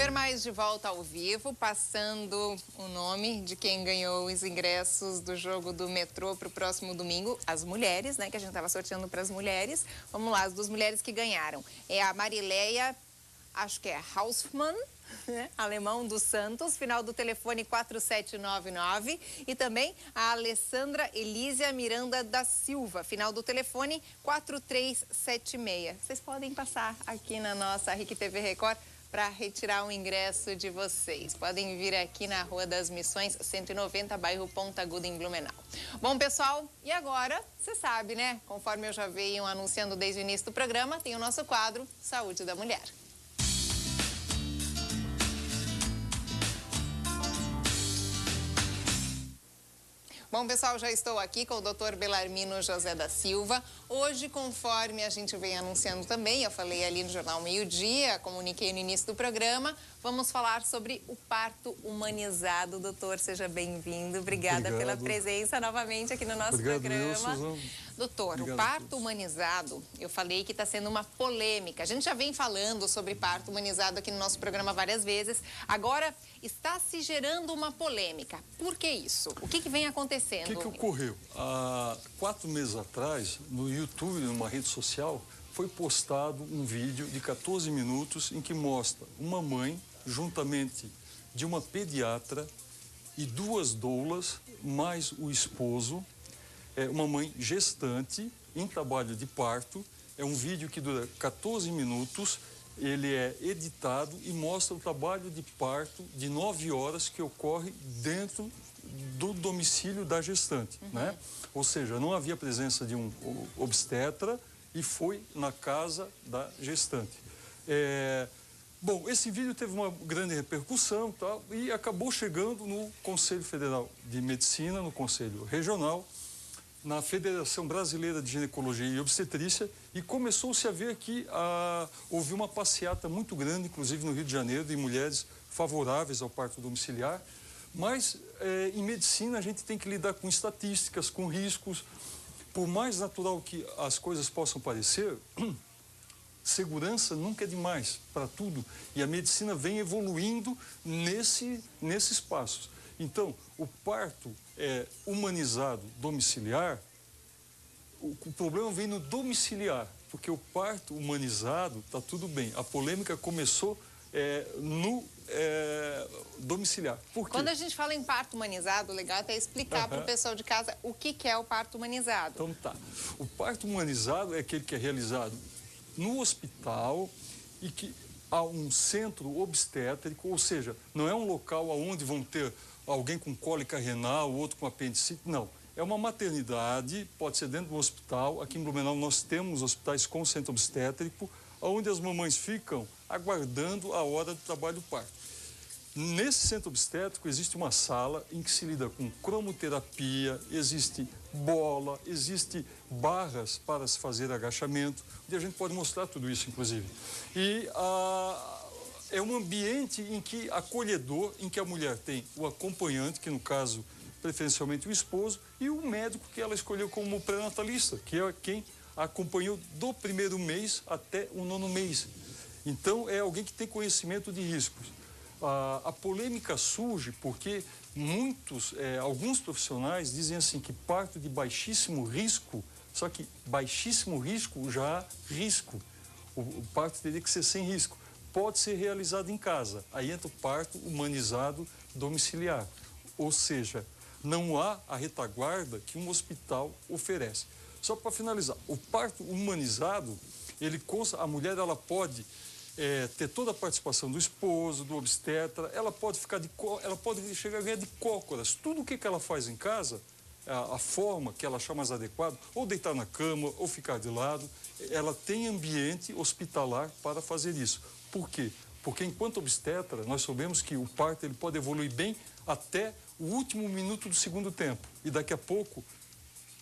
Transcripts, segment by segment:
Super Mais de volta ao vivo, passando o nome de quem ganhou os ingressos do jogo do metrô para o próximo domingo. As mulheres, né, que a gente estava sorteando para as mulheres. Vamos lá, as duas mulheres que ganharam. É a Marileia, acho que é Hausmann, né, alemão dos Santos, final do telefone 4799. E também a Alessandra Elísia Miranda da Silva, final do telefone 4376. Vocês podem passar aqui na nossa RIC TV Record para retirar o ingresso de vocês. Podem vir aqui na Rua das Missões, 190, bairro Ponta Aguda, em Blumenau. Bom, pessoal, e agora, você sabe, né? Conforme eu já venho anunciando desde o início do programa, tem o nosso quadro Saúde da Mulher. Bom, pessoal, já estou aqui com o Dr. Belarmino José da Silva. Hoje, conforme a gente vem anunciando também, eu falei ali no Jornal Meio-Dia, comuniquei no início do programa, vamos falar sobre o parto humanizado. Doutor, seja bem-vindo. Obrigada pela presença novamente aqui no nosso programa. Doutor, o parto humanizado, eu falei que está sendo uma polêmica. A gente já vem falando sobre parto humanizado aqui no nosso programa várias vezes. Agora, está se gerando uma polêmica. Por que isso? O que vem acontecendo? O que ocorreu? Há 4 meses atrás, no YouTube, numa rede social, foi postado um vídeo de 14 minutos em que mostra uma mãe, juntamente de uma pediatra e 2 doulas, mais o esposo, uma mãe gestante, em trabalho de parto. É um vídeo que dura 14 minutos, ele é editado e mostra o trabalho de parto de 9 horas que ocorre dentro do domicílio da gestante, né? Ou seja, não havia presença de um obstetra e foi na casa da gestante. Bom, esse vídeo teve uma grande repercussão, tá, e acabou chegando no Conselho Federal de Medicina, no Conselho Regional, na Federação Brasileira de Ginecologia e Obstetrícia, e começou-se a ver que houve uma passeata muito grande, inclusive no Rio de Janeiro, de mulheres favoráveis ao parto domiciliar. Mas em medicina a gente tem que lidar com estatísticas, com riscos. Por mais natural que as coisas possam parecer, segurança nunca é demais para tudo. E a medicina vem evoluindo nesses passos. Então, o parto humanizado domiciliar, o problema vem no domiciliar, porque o parto humanizado está tudo bem. A polêmica começou no domiciliar. Por quê? Quando a gente fala em parto humanizado, legal até explicar para o pessoal de casa o que é o parto humanizado. Então tá. O parto humanizado é aquele que é realizado no hospital e que há um centro obstétrico, ou seja, não é um local onde vão ter alguém com cólica renal, outro com apendicite, não. É uma maternidade, pode ser dentro do hospital. Aqui em Blumenau nós temos hospitais com centro obstétrico, onde as mamães ficam aguardando a hora do trabalho do parto. Nesse centro obstétrico existe uma sala em que se lida com cromoterapia, existe bola, existe barras para se fazer agachamento, e a gente pode mostrar tudo isso, inclusive. E é um ambiente em que acolhedor, em que a mulher tem o acompanhante, que no caso, preferencialmente o esposo, e o médico que ela escolheu como pré-natalista, que é quem a acompanhou do 1º mês até o 9º mês. Então, é alguém que tem conhecimento de riscos. A polêmica surge porque alguns profissionais dizem assim que parto de baixíssimo risco, só que baixíssimo risco já há risco. O parto teria que ser sem risco. Pode ser realizado em casa. Aí entra o parto humanizado domiciliar. Ou seja, não há a retaguarda que um hospital oferece. Só para finalizar, o parto humanizado, a mulher ela pode ter toda a participação do esposo, do obstetra, ela pode chegar a ganhar de cócoras. Tudo o que ela faz em casa, a forma que ela achar mais adequada, ou deitar na cama, ou ficar de lado, ela tem ambiente hospitalar para fazer isso. Por quê? Porque enquanto obstetra, nós sabemos que o parto ele pode evoluir bem até o último minuto do 2º tempo. E daqui a pouco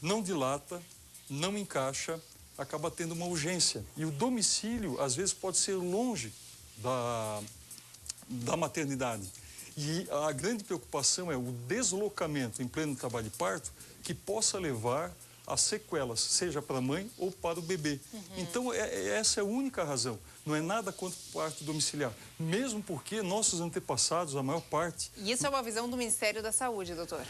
não dilata, não encaixa, acaba tendo uma urgência. E o domicílio, às vezes, pode ser longe da maternidade. E a grande preocupação é o deslocamento em pleno trabalho de parto que possa levar as sequelas, seja para a mãe ou para o bebê. Então, essa é a única razão. Não é nada contra o parto domiciliar. Mesmo porque nossos antepassados, a maior parte... E isso é uma visão do Ministério da Saúde, doutor?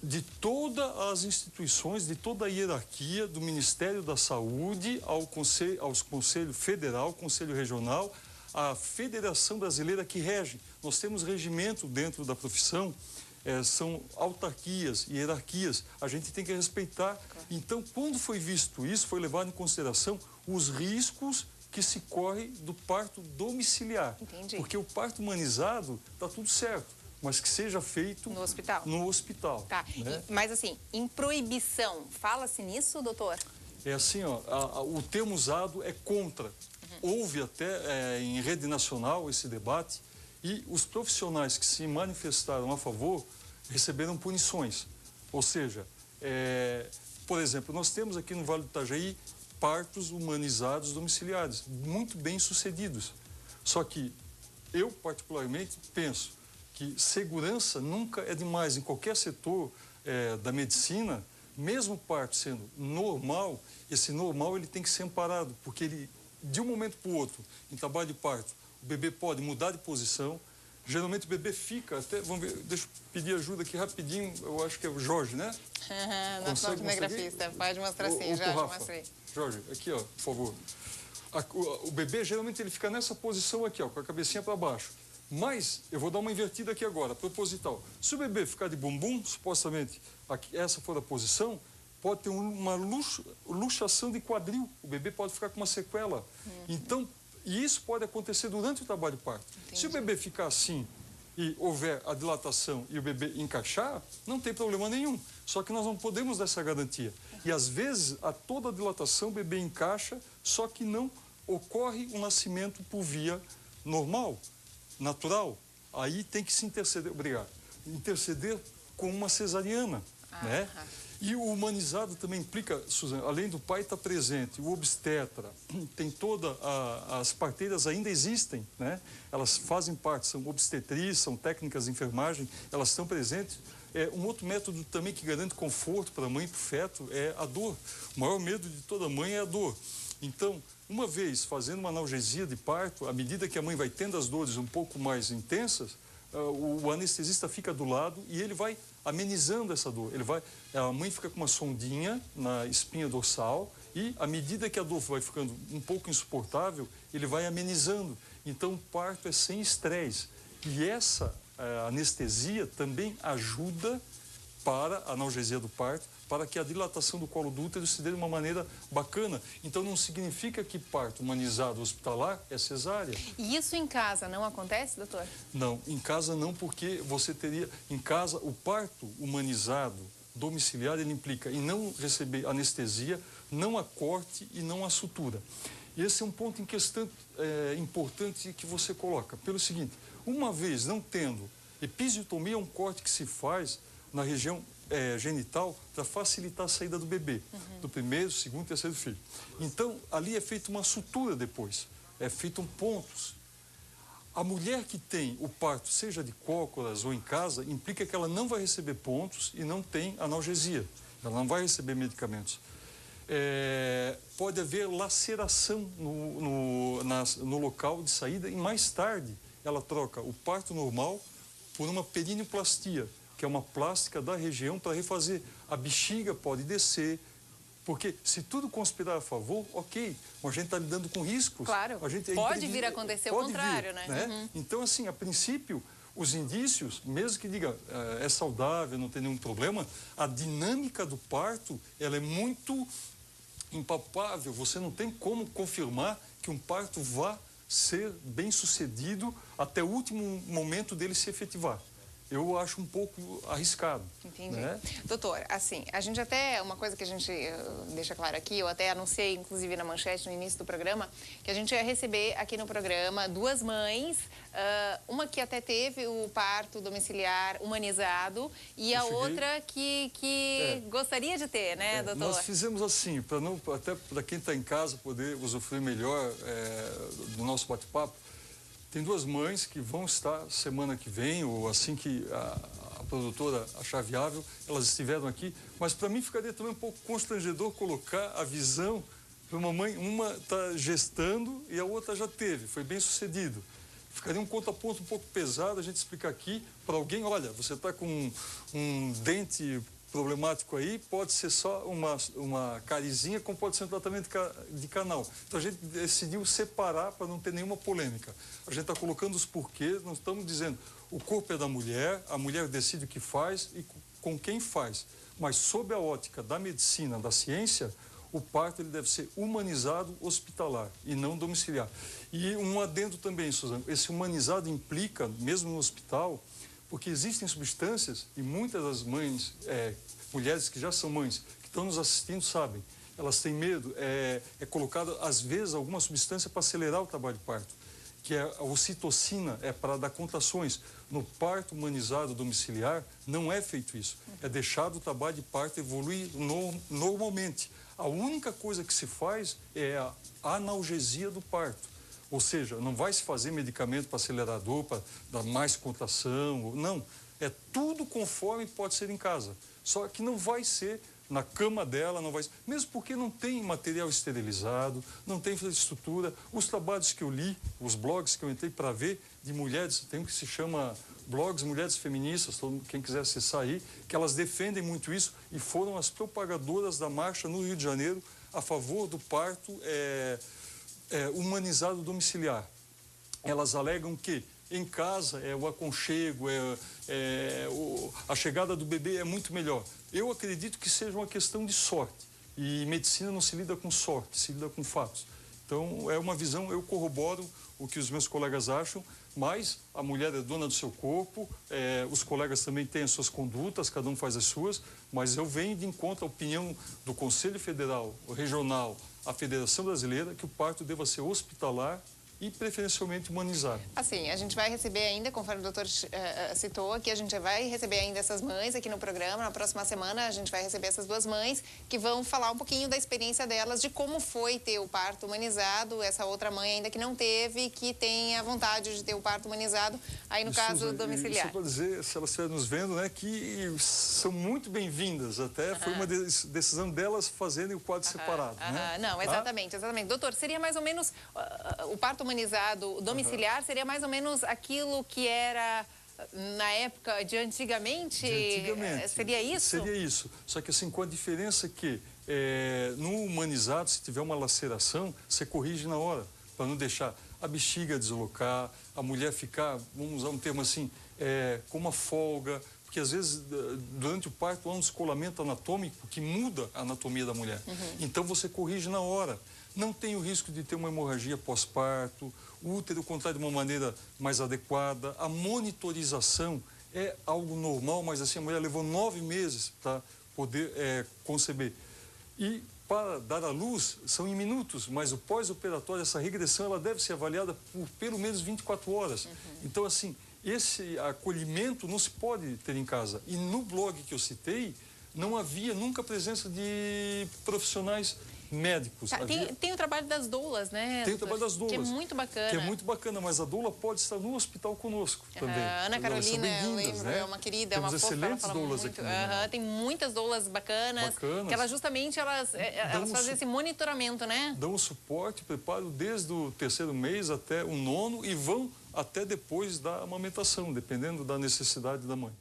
De todas as instituições, de toda a hierarquia, do Ministério da Saúde aos Conselho Federal, Conselho Regional, a Federação Brasileira que rege. Nós temos regimento dentro da profissão, são autarquias e hierarquias, a gente tem que respeitar. Então, quando foi visto isso, foi levado em consideração os riscos que se corre do parto domiciliar. Entendi. Porque o parto humanizado está tudo certo, mas que seja feito no hospital. No hospital. Tá. Né? Mas assim, em proibição, fala-se nisso, doutor? É assim, ó, o termo usado é contra. Houve até em rede nacional esse debate e os profissionais que se manifestaram a favor receberam punições. Ou seja, por exemplo, nós temos aqui no Vale do Itajaí partos humanizados domiciliares, muito bem sucedidos. Só que eu, particularmente, penso que segurança nunca é demais. Em qualquer setor da medicina, mesmo o parto sendo normal, esse normal ele tem que ser amparado, porque ele, de um momento para o outro, em trabalho de parto, o bebê pode mudar de posição. Geralmente o bebê fica, até, vamos ver, deixa eu pedir ajuda aqui rapidinho, eu acho que é o Jorge, né? Nosso cinegrafista, pode mostrar sim, já mostrei. Jorge, aqui, ó, por favor. O bebê, geralmente, ele fica nessa posição aqui, ó, com a cabecinha para baixo. Mas, eu vou dar uma invertida aqui agora, proposital. Se o bebê ficar de bumbum, supostamente, essa for a posição, pode ter uma luxação de quadril. O bebê pode ficar com uma sequela. Então, e isso pode acontecer durante o trabalho de parto. Entendi. Se o bebê ficar assim e houver a dilatação e o bebê encaixar, não tem problema nenhum. Só que nós não podemos dar essa garantia. E às vezes, a toda a dilatação, o bebê encaixa, só que não ocorre um nascimento por via normal, natural. Aí tem que se interceder, obrigado, interceder com uma cesariana, né? E o humanizado também implica, Suzana, além do pai estar presente, o obstetra, tem as parteiras ainda existem, né? Elas fazem parte, são obstetrizes, são técnicas de enfermagem, elas estão presentes. Um outro método também que garante conforto para a mãe e para o feto é a dor. O maior medo de toda mãe é a dor. Então, uma vez fazendo uma analgesia de parto, à medida que a mãe vai tendo as dores um pouco mais intensas, o anestesista fica do lado e ele vai amenizando essa dor. A mãe fica com uma sondinha na espinha dorsal e, à medida que a dor vai ficando um pouco insuportável, ele vai amenizando. Então, o parto é sem estresse. E essa anestesia também ajuda para a analgesia do parto, para que a dilatação do colo do útero se dê de uma maneira bacana. Então, não significa que parto humanizado hospitalar é cesárea. E isso em casa não acontece, doutor? Não, em casa não, porque você teria... Em casa, o parto humanizado domiciliar, ele implica em não receber anestesia, não há corte e não há sutura. E esse é um ponto em questão importante que você coloca. Pelo seguinte, uma vez não tendo episiotomia, é um corte que se faz na região genital para facilitar a saída do bebê, do primeiro, segundo e terceiro filho. Então, ali é feita uma sutura depois, é feito pontos. A mulher que tem o parto, seja de cócoras ou em casa, implica que ela não vai receber pontos e não tem analgesia, ela não vai receber medicamentos. Pode haver laceração no local de saída e mais tarde ela troca o parto normal por uma perineoplastia, que é uma plástica da região para refazer. A bexiga pode descer, porque se tudo conspirar a favor, ok, mas a gente está lidando com riscos. Claro, pode vir a acontecer o contrário, né? Então, assim, a princípio, os indícios, mesmo que diga é saudável, não tem nenhum problema, a dinâmica do parto, ela é muito impalpável, você não tem como confirmar que um parto vá ser bem sucedido até o último momento dele se efetivar. Eu acho um pouco arriscado. Entendi. Né? Doutor, assim, a gente até, uma coisa que a gente deixa claro aqui, eu até anunciei, inclusive, na manchete no início do programa, que a gente ia receber aqui no programa duas mães, uma que até teve o parto domiciliar humanizado e a outra que gostaria de ter, né, doutor? Nós fizemos assim, até para quem está em casa poder usufruir melhor do nosso bate-papo. Tem duas mães que vão estar semana que vem, ou assim que produtora achar viável, elas estiveram aqui, mas para mim ficaria também um pouco constrangedor colocar a visão de uma mãe, uma está gestando e a outra já teve, foi bem sucedido. Ficaria um contraponto um pouco pesado a gente explicar aqui para alguém, olha, você está com um dente problemático aí, pode ser só uma carizinha, como pode ser um tratamento de canal. Então a gente decidiu separar para não ter nenhuma polêmica. A gente está colocando os porquês, não estamos dizendo o corpo é da mulher, a mulher decide o que faz e com quem faz. Mas sob a ótica da medicina, da ciência, o parto ele deve ser humanizado hospitalar e não domiciliar. E um adendo também, Suzana, esse humanizado implica, mesmo no hospital, porque existem substâncias, e muitas das mães, mulheres que já são mães, que estão nos assistindo, sabem, elas têm medo, é colocada, às vezes, alguma substância para acelerar o trabalho de parto, que é a ocitocina, é para dar contrações. No parto humanizado domiciliar, não é feito isso. É deixado o trabalho de parto evoluir normalmente. A única coisa que se faz é a analgesia do parto. Ou seja, não vai se fazer medicamento para acelerador, para dar mais contração, não. É tudo conforme pode ser em casa. Só que não vai ser na cama dela, não vai ser, mesmo porque não tem material esterilizado, não tem infraestrutura. Os trabalhos que eu li, os blogs que eu entrei para ver de mulheres, tem um que se chama blogs Mulheres Feministas, quem quiser acessar aí, que elas defendem muito isso e foram as propagadoras da marcha no Rio de Janeiro a favor do parto humanizado domiciliar. Elas alegam que em casa o aconchego, a chegada do bebê é muito melhor. Eu acredito que seja uma questão de sorte. E medicina não se lida com sorte, se lida com fatos. Então, é uma visão, eu corroboro o que os meus colegas acham, mas a mulher é dona do seu corpo, os colegas também têm as suas condutas, cada um faz as suas, mas eu venho de encontro à opinião do Conselho Federal, Regional, a Federação Brasileira, que o parto deva ser hospitalar e preferencialmente humanizado. Assim, a gente vai receber ainda, conforme o doutor citou aqui, a gente vai receber ainda essas mães aqui no programa. Na próxima semana a gente vai receber essas duas mães que vão falar um pouquinho da experiência delas, de como foi ter o parto humanizado, essa outra mãe ainda que não teve, que tem a vontade de ter o parto humanizado, aí no caso domiciliar. Só para dizer, se elas estiverem nos vendo, né, que são muito bem-vindas, até foi uma decisão delas fazerem o quadro separado. Né? Não, exatamente, exatamente. Doutor, seria mais ou menos o parto humanizado domiciliar seria mais ou menos aquilo que era na época de antigamente? Seria isso? Seria isso. Só que assim, com a diferença que no humanizado, se tiver uma laceração, você corrige na hora, para não deixar a bexiga deslocar, a mulher ficar, vamos usar um termo assim, com uma folga, porque às vezes durante o parto há um descolamento anatômico que muda a anatomia da mulher. Então você corrige na hora. Não tem o risco de ter uma hemorragia pós-parto, o útero contrai de uma maneira mais adequada. A monitorização é algo normal, mas assim, a mulher levou 9 meses para poder conceber. E para dar à luz, são em minutos, mas o pós-operatório, essa regressão, ela deve ser avaliada por pelo menos 24 horas. Então, assim, esse acolhimento não se pode ter em casa. E no blog que eu citei, não havia nunca a presença de profissionais médicos. Tem o trabalho das doulas, né? Tem o trabalho das doulas. Que é muito bacana. Que é muito bacana, mas a doula pode estar no hospital conosco também. A Ana Carolina, eu lembro, né? É uma querida, temos é uma fofa. Excelentes doulas aqui. Tem muitas doulas bacanas. Que elas justamente, elas fazem esse monitoramento, né? Dão o suporte, preparo desde o 3º mês até o 9º e vão até depois da amamentação, dependendo da necessidade da mãe.